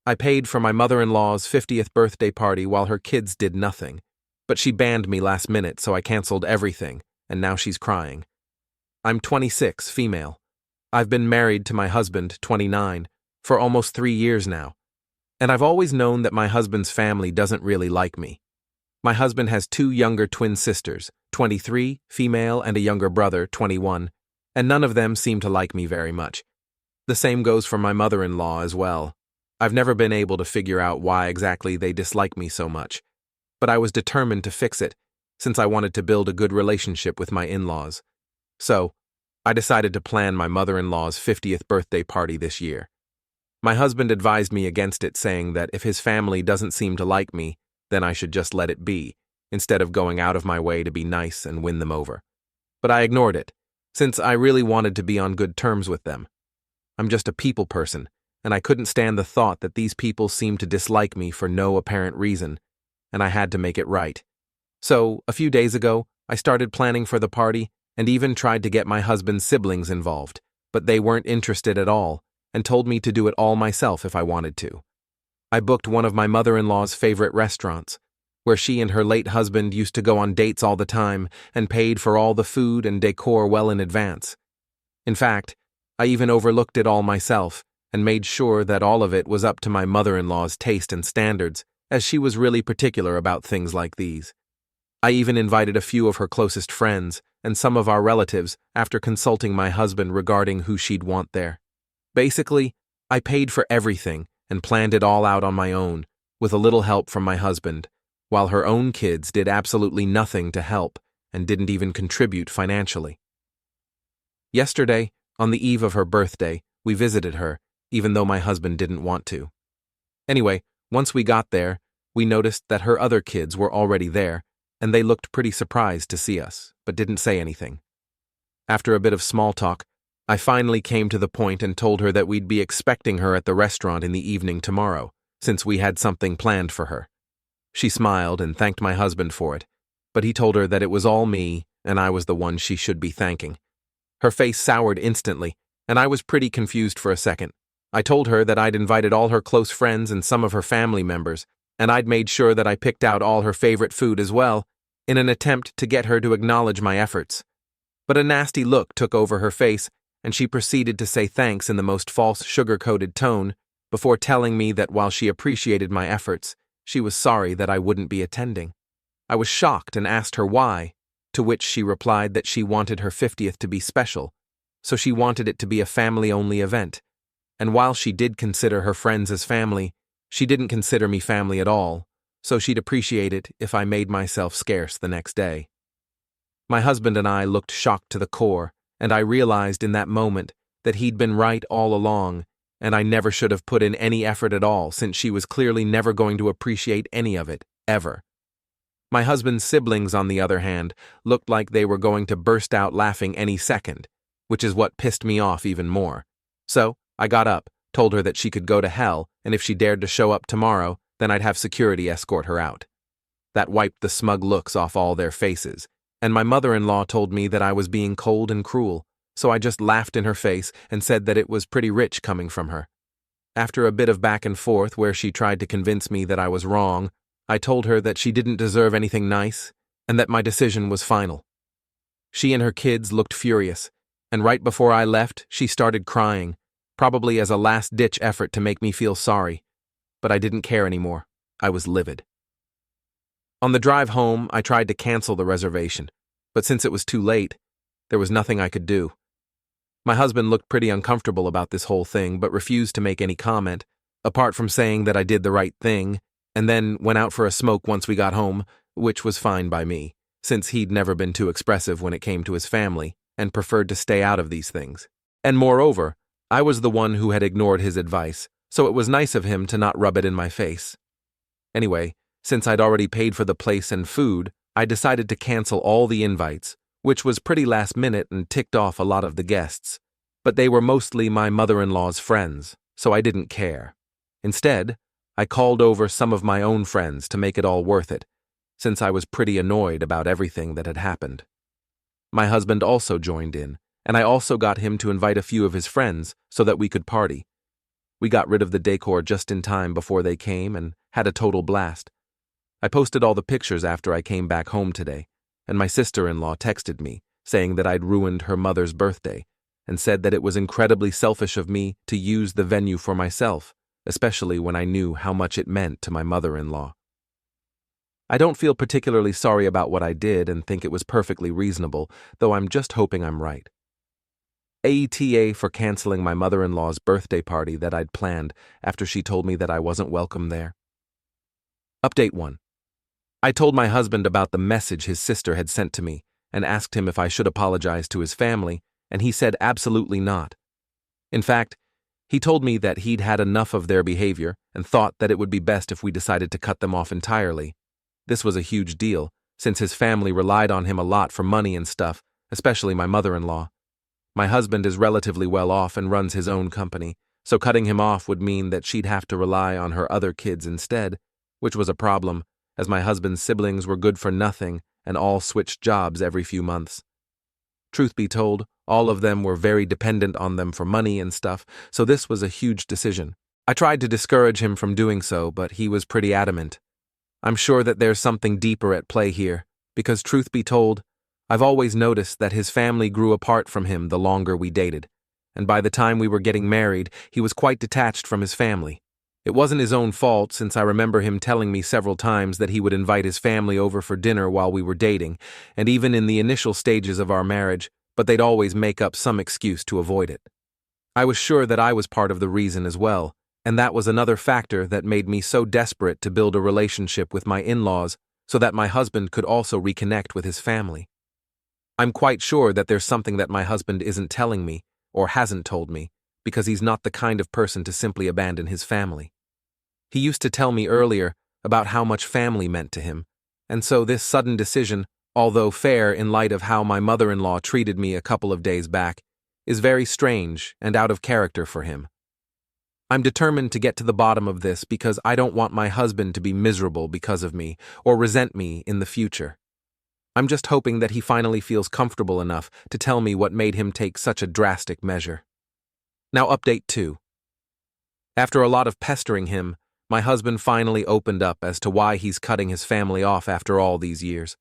I paid for my mother-in-law's 50th birthday party while her kids did nothing, but she banned me last minute, so I canceled everything, and now she's crying. I'm 26, female. I've been married to my husband, 29, for almost 3 years now, and I've always known that my husband's family doesn't really like me. My husband has 2 younger twin sisters, 23, female, and a younger brother, 21, and none of them seem to like me very much. The same goes for my mother-in-law as well. I've never been able to figure out why exactly they dislike me so much, but I was determined to fix it, since I wanted to build a good relationship with my in-laws. So, I decided to plan my mother-in-law's 50th birthday party this year. My husband advised me against it, saying that if his family doesn't seem to like me, then I should just let it be, instead of going out of my way to be nice and win them over. But I ignored it, since I really wanted to be on good terms with them. I'm just a people person, and I couldn't stand the thought that these people seemed to dislike me for no apparent reason, and I had to make it right. So, a few days ago, I started planning for the party and even tried to get my husband's siblings involved, but they weren't interested at all and told me to do it all myself if I wanted to. I booked one of my mother-in-law's favorite restaurants, where she and her late husband used to go on dates all the time and paid for all the food and decor well in advance. In fact, I even overlooked it all myself and made sure that all of it was up to my mother-in-law's taste and standards, as she was really particular about things like these. I even invited a few of her closest friends and some of our relatives after consulting my husband regarding who she'd want there. Basically, I paid for everything and planned it all out on my own, with a little help from my husband, while her own kids did absolutely nothing to help and didn't even contribute financially. Yesterday, on the eve of her birthday, we visited her, even though my husband didn't want to. Anyway, once we got there, we noticed that her other kids were already there, and they looked pretty surprised to see us, but didn't say anything. After a bit of small talk, I finally came to the point and told her that we'd be expecting her at the restaurant in the evening tomorrow, since we had something planned for her. She smiled and thanked my husband for it, but he told her that it was all me and I was the one she should be thanking. Her face soured instantly, and I was pretty confused for a second. I told her that I'd invited all her close friends and some of her family members, and I'd made sure that I picked out all her favorite food as well, in an attempt to get her to acknowledge my efforts. But a nasty look took over her face, and she proceeded to say thanks in the most false, sugar-coated tone, before telling me that while she appreciated my efforts, she was sorry that I wouldn't be attending. I was shocked and asked her why, to which she replied that she wanted her 50th to be special, so she wanted it to be a family-only event, and while she did consider her friends as family, she didn't consider me family at all, so she'd appreciate it if I made myself scarce the next day. My husband and I looked shocked to the core, and I realized in that moment that he'd been right all along, and I never should have put in any effort at all, since she was clearly never going to appreciate any of it, ever. My husband's siblings, on the other hand, looked like they were going to burst out laughing any second, which is what pissed me off even more. So, I got up, told her that she could go to hell, and if she dared to show up tomorrow, then I'd have security escort her out. That wiped the smug looks off all their faces, and my mother-in-law told me that I was being cold and cruel, so I just laughed in her face and said that it was pretty rich coming from her. After a bit of back and forth where she tried to convince me that I was wrong, I told her that she didn't deserve anything nice, and that my decision was final. She and her kids looked furious, and right before I left, she started crying, probably as a last-ditch effort to make me feel sorry, but I didn't care anymore. I was livid. On the drive home, I tried to cancel the reservation, but since it was too late, there was nothing I could do. My husband looked pretty uncomfortable about this whole thing, but refused to make any comment, apart from saying that I did the right thing, and then went out for a smoke once we got home, which was fine by me, since he'd never been too expressive when it came to his family, and preferred to stay out of these things. And moreover, I was the one who had ignored his advice, so it was nice of him to not rub it in my face. Anyway, since I'd already paid for the place and food, I decided to cancel all the invites, which was pretty last minute and ticked off a lot of the guests. But they were mostly my mother-in-law's friends, so I didn't care. Instead, I called over some of my own friends to make it all worth it, since I was pretty annoyed about everything that had happened. My husband also joined in, and I also got him to invite a few of his friends so that we could party. We got rid of the decor just in time before they came and had a total blast. I posted all the pictures after I came back home today, and my sister-in-law texted me, saying that I'd ruined her mother's birthday, and said that it was incredibly selfish of me to use the venue for myself, especially when I knew how much it meant to my mother-in-law. I don't feel particularly sorry about what I did and think it was perfectly reasonable, though I'm just hoping I'm right. AETA for canceling my mother-in-law's birthday party that I'd planned after she told me that I wasn't welcome there. Update 1. I told my husband about the message his sister had sent to me and asked him if I should apologize to his family, and he said absolutely not. In fact, he told me that he'd had enough of their behavior and thought that it would be best if we decided to cut them off entirely. This was a huge deal, since his family relied on him a lot for money and stuff, especially my mother-in-law. My husband is relatively well off and runs his own company, so cutting him off would mean that she'd have to rely on her other kids instead, which was a problem, as my husband's siblings were good for nothing and all switched jobs every few months. Truth be told, all of them were very dependent on them for money and stuff, so this was a huge decision. I tried to discourage him from doing so, but he was pretty adamant. I'm sure that there's something deeper at play here, because truth be told, I've always noticed that his family grew apart from him the longer we dated, and by the time we were getting married, he was quite detached from his family. It wasn't his own fault, since I remember him telling me several times that he would invite his family over for dinner while we were dating, and even in the initial stages of our marriage, but they'd always make up some excuse to avoid it. I was sure that I was part of the reason as well, and that was another factor that made me so desperate to build a relationship with my in-laws so that my husband could also reconnect with his family. I'm quite sure that there's something that my husband isn't telling me, or hasn't told me, because he's not the kind of person to simply abandon his family. He used to tell me earlier about how much family meant to him, and so this sudden decision, although fair in light of how my mother-in-law treated me a couple of days back, is very strange and out of character for him. I'm determined to get to the bottom of this because I don't want my husband to be miserable because of me or resent me in the future. I'm just hoping that he finally feels comfortable enough to tell me what made him take such a drastic measure. Now, update 2. After a lot of pestering him, my husband finally opened up as to why he's cutting his family off after all these years.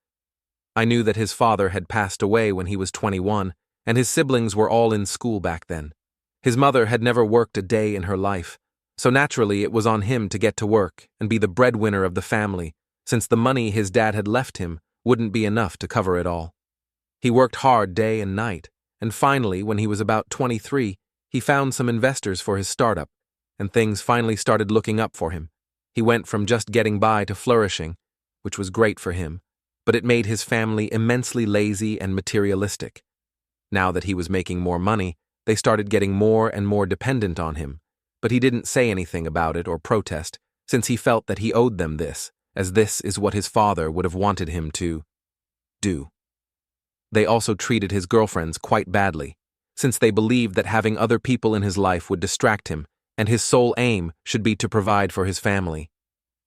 I knew that his father had passed away when he was 21, and his siblings were all in school back then. His mother had never worked a day in her life, so naturally it was on him to get to work and be the breadwinner of the family, since the money his dad had left him wouldn't be enough to cover it all. He worked hard day and night, and finally, when he was about 23, he found some investors for his startup, and things finally started looking up for him. He went from just getting by to flourishing, which was great for him, but it made his family immensely lazy and materialistic. Now that he was making more money, they started getting more and more dependent on him, but he didn't say anything about it or protest, since he felt that he owed them this, as this is what his father would have wanted him to do. They also treated his girlfriends quite badly, since they believed that having other people in his life would distract him, and his sole aim should be to provide for his family.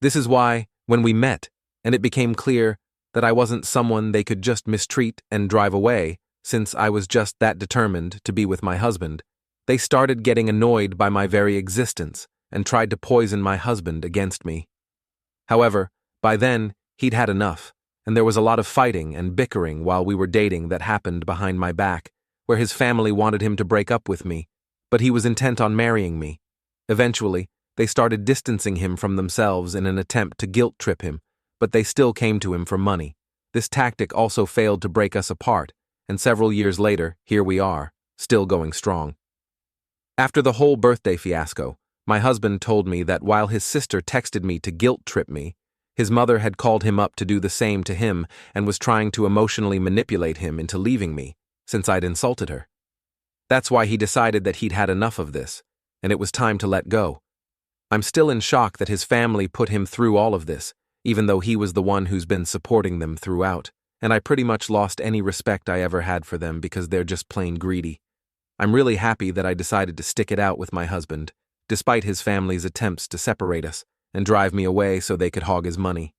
This is why, when we met, and it became clear that I wasn't someone they could just mistreat and drive away, since I was just that determined to be with my husband, they started getting annoyed by my very existence and tried to poison my husband against me. However, by then, he'd had enough, and there was a lot of fighting and bickering while we were dating that happened behind my back, where his family wanted him to break up with me, but he was intent on marrying me. Eventually, they started distancing him from themselves in an attempt to guilt-trip him, but they still came to him for money. This tactic also failed to break us apart, and several years later, here we are, still going strong. After the whole birthday fiasco, my husband told me that while his sister texted me to guilt-trip me, his mother had called him up to do the same to him and was trying to emotionally manipulate him into leaving me, since I'd insulted her. That's why he decided that he'd had enough of this, and it was time to let go. I'm still in shock that his family put him through all of this, even though he was the one who's been supporting them throughout, and I pretty much lost any respect I ever had for them because they're just plain greedy. I'm really happy that I decided to stick it out with my husband, despite his family's attempts to separate us and drive me away so they could hog his money.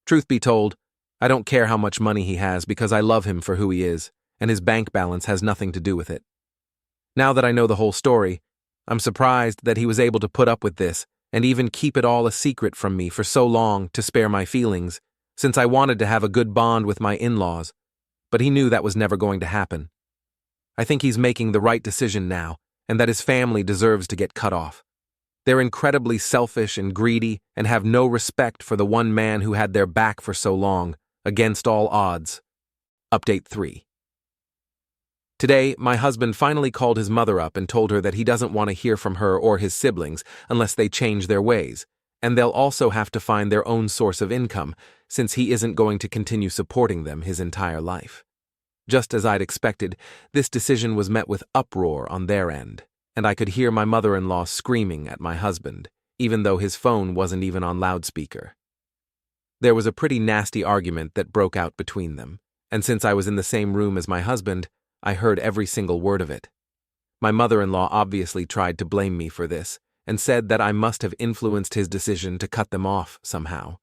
Truth be told, I don't care how much money he has because I love him for who he is, and his bank balance has nothing to do with it. Now that I know the whole story, I'm surprised that he was able to put up with this and even keep it all a secret from me for so long to spare my feelings, since I wanted to have a good bond with my in-laws, but he knew that was never going to happen. I think he's making the right decision now, and that his family deserves to get cut off. They're incredibly selfish and greedy and have no respect for the one man who had their back for so long, against all odds. Update 3. Today, my husband finally called his mother up and told her that he doesn't want to hear from her or his siblings unless they change their ways, and they'll also have to find their own source of income, since he isn't going to continue supporting them his entire life. Just as I'd expected, this decision was met with uproar on their end, and I could hear my mother-in-law screaming at my husband, even though his phone wasn't even on loudspeaker. There was a pretty nasty argument that broke out between them, and since I was in the same room as my husband, I heard every single word of it. My mother-in-law obviously tried to blame me for this, and said that I must have influenced his decision to cut them off somehow.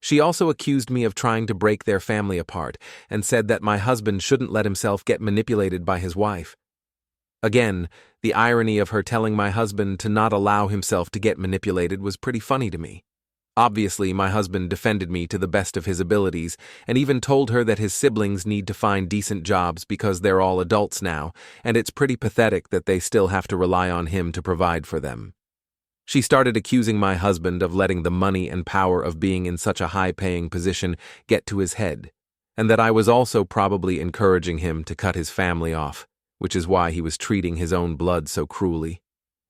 She also accused me of trying to break their family apart, and said that my husband shouldn't let himself get manipulated by his wife. Again, the irony of her telling my husband to not allow himself to get manipulated was pretty funny to me. Obviously, my husband defended me to the best of his abilities, and even told her that his siblings need to find decent jobs because they're all adults now, and it's pretty pathetic that they still have to rely on him to provide for them. She started accusing my husband of letting the money and power of being in such a high-paying position get to his head, and that I was also probably encouraging him to cut his family off, which is why he was treating his own blood so cruelly.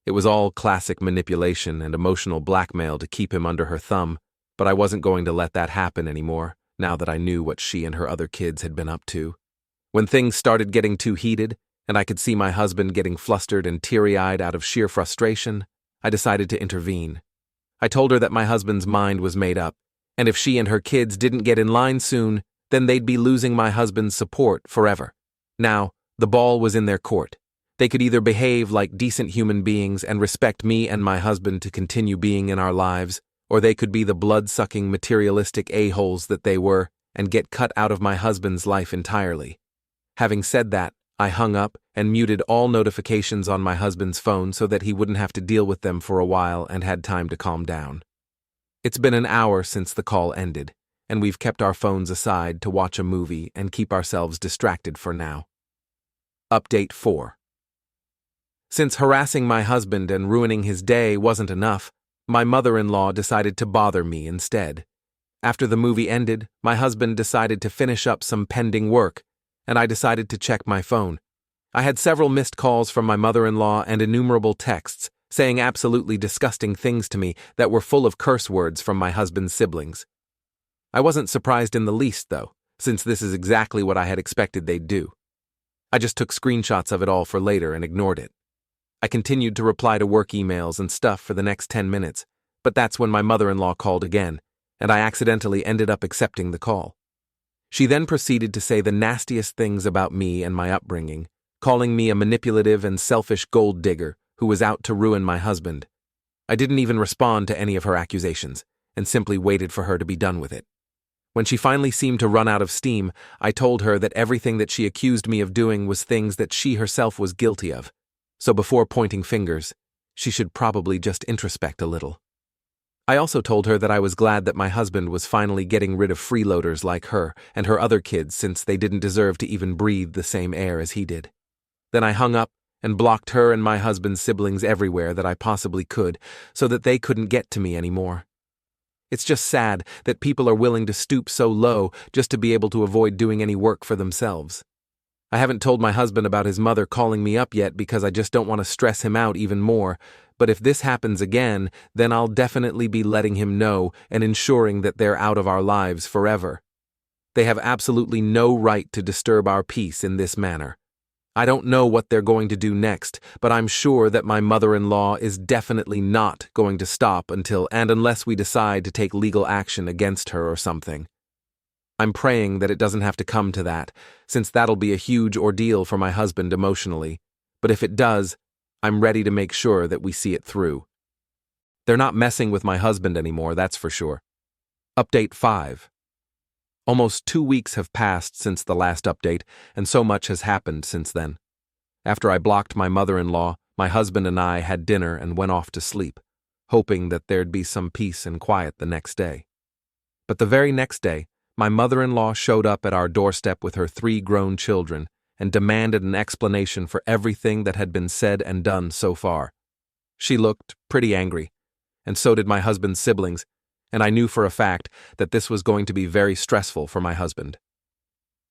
It was all classic manipulation and emotional blackmail to keep him under her thumb, but I wasn't going to let that happen anymore, now that I knew what she and her other kids had been up to. When things started getting too heated, and I could see my husband getting flustered and teary-eyed out of sheer frustration, I decided to intervene. I told her that my husband's mind was made up, and if she and her kids didn't get in line soon, then they'd be losing my husband's support forever. Now, the ball was in their court. They could either behave like decent human beings and respect me and my husband to continue being in our lives, or they could be the blood-sucking materialistic a-holes that they were and get cut out of my husband's life entirely. Having said that, I hung up and muted all notifications on my husband's phone so that he wouldn't have to deal with them for a while and had time to calm down. It's been an hour since the call ended, and we've kept our phones aside to watch a movie and keep ourselves distracted for now. Update 4. Since harassing my husband and ruining his day wasn't enough, my mother-in-law decided to bother me instead. After the movie ended, my husband decided to finish up some pending work, and I decided to check my phone. I had several missed calls from my mother-in-law and innumerable texts saying absolutely disgusting things to me that were full of curse words from my husband's siblings. I wasn't surprised in the least, though, since this is exactly what I had expected they'd do. I just took screenshots of it all for later and ignored it. I continued to reply to work emails and stuff for the next 10 minutes, but that's when my mother-in-law called again, and I accidentally ended up accepting the call. She then proceeded to say the nastiest things about me and my upbringing, calling me a manipulative and selfish gold digger who was out to ruin my husband. I didn't even respond to any of her accusations, and simply waited for her to be done with it. When she finally seemed to run out of steam, I told her that everything that she accused me of doing was things that she herself was guilty of. So before pointing fingers, she should probably just introspect a little. I also told her that I was glad that my husband was finally getting rid of freeloaders like her and her other kids, since they didn't deserve to even breathe the same air as he did. Then I hung up and blocked her and my husband's siblings everywhere that I possibly could, so that they couldn't get to me anymore. It's just sad that people are willing to stoop so low just to be able to avoid doing any work for themselves. I haven't told my husband about his mother calling me up yet because I just don't want to stress him out even more, but if this happens again, then I'll definitely be letting him know and ensuring that they're out of our lives forever. They have absolutely no right to disturb our peace in this manner. I don't know what they're going to do next, but I'm sure that my mother-in-law is definitely not going to stop unless we decide to take legal action against her or something. I'm praying that it doesn't have to come to that, since that'll be a huge ordeal for my husband emotionally, but if it does, I'm ready to make sure that we see it through. They're not messing with my husband anymore, that's for sure. Update 5. Almost 2 weeks have passed since the last update, and so much has happened since then. After I blocked my mother-in-law, my husband and I had dinner and went off to sleep, hoping that there'd be some peace and quiet the next day. But the very next day, my mother-in-law showed up at our doorstep with her 3 grown children and demanded an explanation for everything that had been said and done so far. She looked pretty angry, and so did my husband's siblings, and I knew for a fact that this was going to be very stressful for my husband.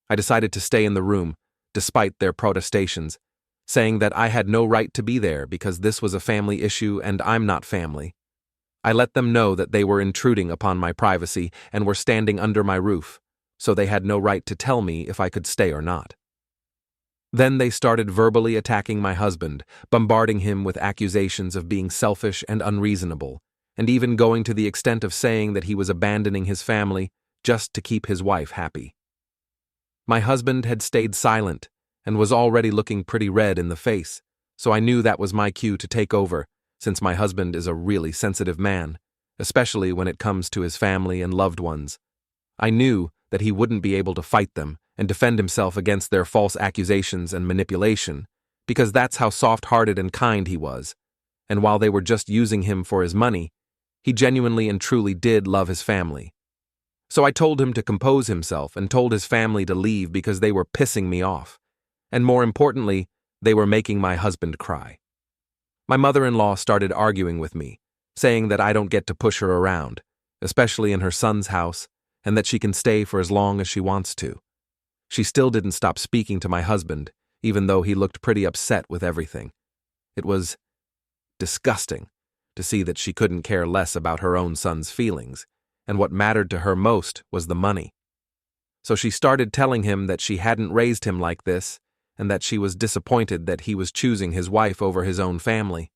I decided to stay in the room, despite their protestations, saying that I had no right to be there because this was a family issue and I'm not family. I let them know that they were intruding upon my privacy and were standing under my roof, so they had no right to tell me if I could stay or not. Then they started verbally attacking my husband, bombarding him with accusations of being selfish and unreasonable, and even going to the extent of saying that he was abandoning his family just to keep his wife happy. My husband had stayed silent and was already looking pretty red in the face, so I knew that was my cue to take over, since my husband is a really sensitive man, especially when it comes to his family and loved ones. I knew that he wouldn't be able to fight them and defend himself against their false accusations and manipulation, because that's how soft-hearted and kind he was, and while they were just using him for his money, he genuinely and truly did love his family. So I told him to compose himself and told his family to leave because they were pissing me off, and more importantly, they were making my husband cry. My mother-in-law started arguing with me, saying that I don't get to push her around, especially in her son's house, and that she can stay for as long as she wants to. She still didn't stop speaking to my husband, even though he looked pretty upset with everything. It was disgusting to see that she couldn't care less about her own son's feelings, and what mattered to her most was the money. So she started telling him that she hadn't raised him like this, and that she was disappointed that he was choosing his wife over his own family.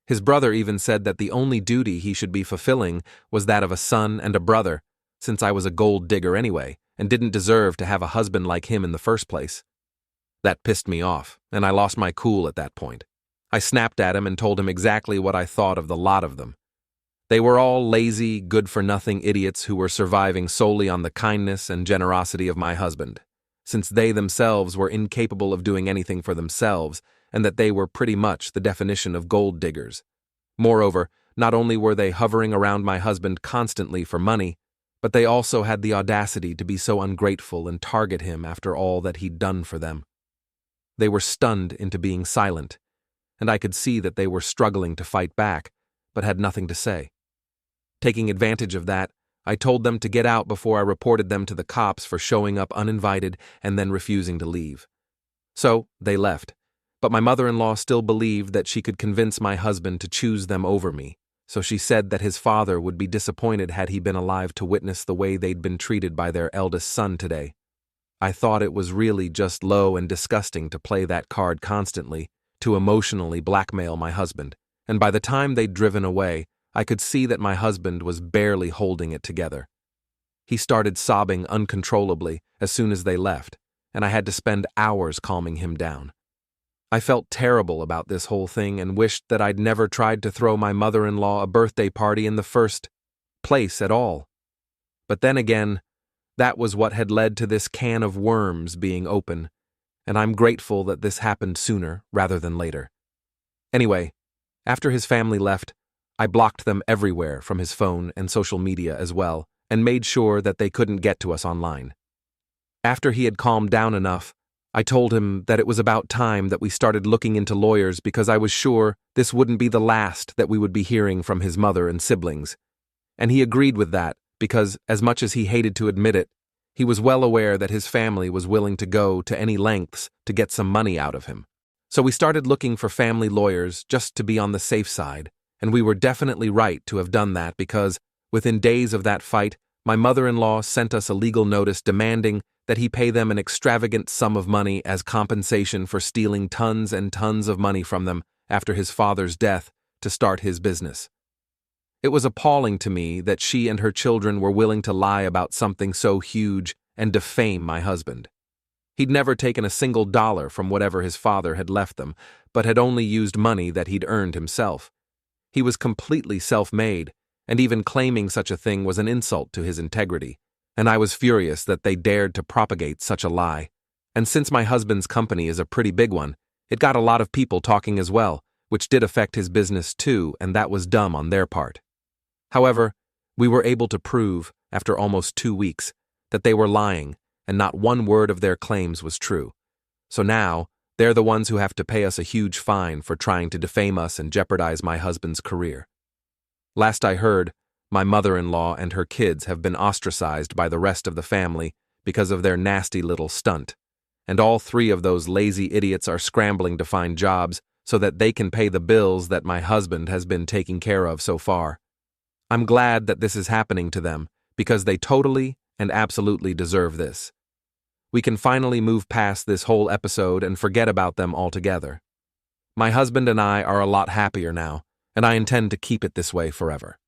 His brother even said that the only duty he should be fulfilling was that of a son and a brother, since I was a gold digger anyway, and didn't deserve to have a husband like him in the first place. That pissed me off, and I lost my cool at that point. I snapped at him and told him exactly what I thought of the lot of them. They were all lazy, good-for-nothing idiots who were surviving solely on the kindness and generosity of my husband, since they themselves were incapable of doing anything for themselves, and that they were pretty much the definition of gold diggers. Moreover, not only were they hovering around my husband constantly for money, but they also had the audacity to be so ungrateful and target him after all that he'd done for them. They were stunned into being silent, and I could see that they were struggling to fight back, but had nothing to say. Taking advantage of that, I told them to get out before I reported them to the cops for showing up uninvited and then refusing to leave. So, they left, but my mother-in-law still believed that she could convince my husband to choose them over me, so she said that his father would be disappointed had he been alive to witness the way they'd been treated by their eldest son today. I thought it was really just low and disgusting to play that card constantly, to emotionally blackmail my husband, and by the time they'd driven away, I could see that my husband was barely holding it together. He started sobbing uncontrollably as soon as they left, and I had to spend hours calming him down. I felt terrible about this whole thing and wished that I'd never tried to throw my mother-in-law a birthday party in the first place at all. But then again, that was what had led to this can of worms being open, and I'm grateful that this happened sooner rather than later. Anyway, after his family left, I blocked them everywhere from his phone and social media as well, and made sure that they couldn't get to us online. After he had calmed down enough, I told him that it was about time that we started looking into lawyers because I was sure this wouldn't be the last that we would be hearing from his mother and siblings. And he agreed with that because, as much as he hated to admit it, he was well aware that his family was willing to go to any lengths to get some money out of him. So we started looking for family lawyers just to be on the safe side, and we were definitely right to have done that because, within days of that fight, my mother-in-law sent us a legal notice demanding that he pay them an extravagant sum of money as compensation for stealing tons and tons of money from them after his father's death to start his business. It was appalling to me that she and her children were willing to lie about something so huge and defame my husband. He'd never taken a single dollar from whatever his father had left them, but had only used money that he'd earned himself. He was completely self-made, and even claiming such a thing was an insult to his integrity, and I was furious that they dared to propagate such a lie. And since my husband's company is a pretty big one, it got a lot of people talking as well, which did affect his business too, and that was dumb on their part. However, we were able to prove, after almost 2 weeks, that they were lying, and not one word of their claims was true. So now, they're the ones who have to pay us a huge fine for trying to defame us and jeopardize my husband's career. Last I heard, my mother-in-law and her kids have been ostracized by the rest of the family because of their nasty little stunt, and all 3 of those lazy idiots are scrambling to find jobs so that they can pay the bills that my husband has been taking care of so far. I'm glad that this is happening to them because they totally and absolutely deserve this. We can finally move past this whole episode and forget about them altogether. My husband and I are a lot happier now, and I intend to keep it this way forever.